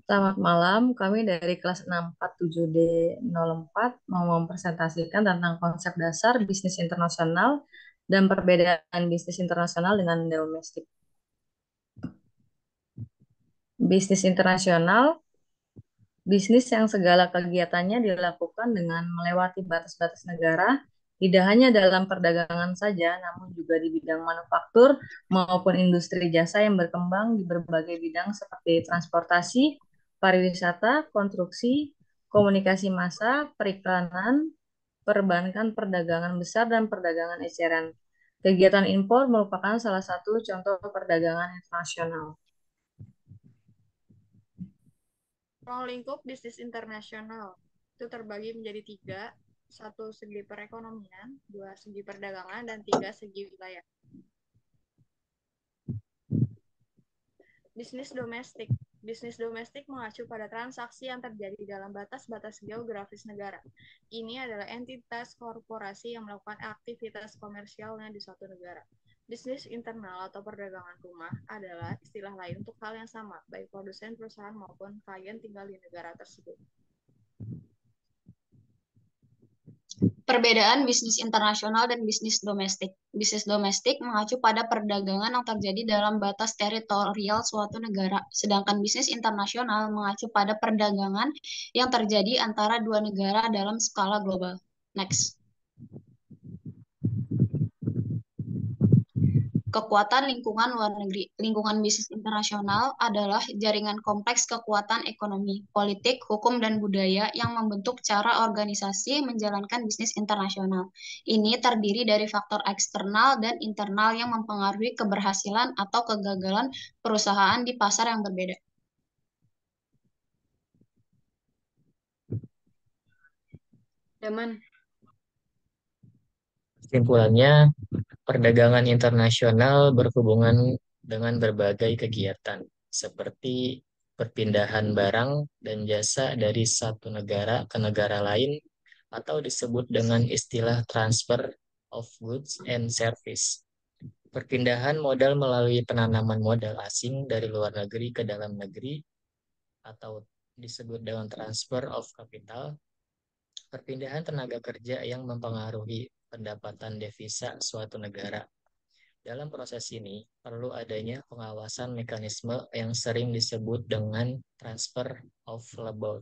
Selamat malam, kami dari kelas 647D04 mau mempresentasikan tentang konsep dasar bisnis internasional dan perbedaan bisnis internasional dengan domestik. Bisnis internasional, bisnis yang segala kegiatannya dilakukan dengan melewati batas-batas negara, tidak hanya dalam perdagangan saja, namun juga di bidang manufaktur maupun industri jasa yang berkembang di berbagai bidang seperti transportasi, pariwisata, konstruksi, komunikasi massa, periklanan, perbankan, perdagangan besar, dan perdagangan eceran. Kegiatan impor merupakan salah satu contoh perdagangan internasional. Ruang lingkup bisnis internasional itu terbagi menjadi tiga, satu segi perekonomian, dua segi perdagangan, dan tiga segi wilayah. Bisnis domestik. Bisnis domestik mengacu pada transaksi yang terjadi dalam batas-batas geografis negara. Ini adalah entitas korporasi yang melakukan aktivitas komersialnya di suatu negara. Bisnis internal atau perdagangan rumah adalah istilah lain untuk hal yang sama, baik produsen perusahaan maupun klien tinggal di negara tersebut. Perbedaan bisnis internasional dan bisnis domestik. Bisnis domestik mengacu pada perdagangan yang terjadi dalam batas teritorial suatu negara, sedangkan bisnis internasional mengacu pada perdagangan yang terjadi antara dua negara dalam skala global. Next. Kekuatan lingkungan luar negeri. Lingkungan bisnis internasional adalah jaringan kompleks kekuatan ekonomi, politik, hukum, dan budaya yang membentuk cara organisasi menjalankan bisnis internasional. Ini terdiri dari faktor eksternal dan internal yang mempengaruhi keberhasilan atau kegagalan perusahaan di pasar yang berbeda. Daman. Kesimpulannya, perdagangan internasional berhubungan dengan berbagai kegiatan, seperti perpindahan barang dan jasa dari satu negara ke negara lain, atau disebut dengan istilah transfer of goods and service. Perpindahan modal melalui penanaman modal asing dari luar negeri ke dalam negeri, atau disebut dengan transfer of capital. Perpindahan tenaga kerja yang mempengaruhi pendapatan devisa suatu negara. Dalam proses ini, perlu adanya pengawasan mekanisme yang sering disebut dengan transfer of labor.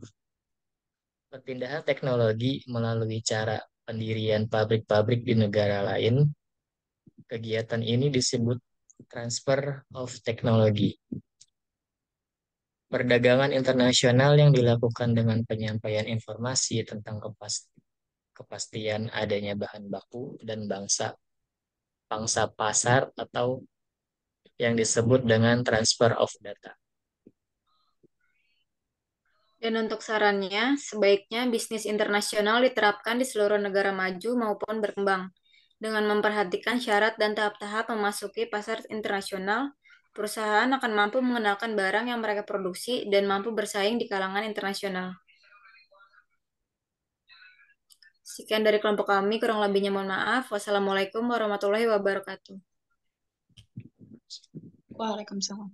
Perpindahan teknologi melalui cara pendirian pabrik-pabrik di negara lain. Kegiatan ini disebut transfer of technology. Perdagangan internasional yang dilakukan dengan penyampaian informasi tentang kepastian adanya bahan baku dan pangsa pasar atau yang disebut dengan transfer of data. Dan untuk sarannya, sebaiknya bisnis internasional diterapkan di seluruh negara maju maupun berkembang. Dengan memperhatikan syarat dan tahap-tahap memasuki pasar internasional, perusahaan akan mampu mengenalkan barang yang mereka produksi dan mampu bersaing di kalangan internasional. Sekian dari kelompok kami, kurang lebihnya mohon maaf. Wassalamualaikum warahmatullahi wabarakatuh. Waalaikumsalam.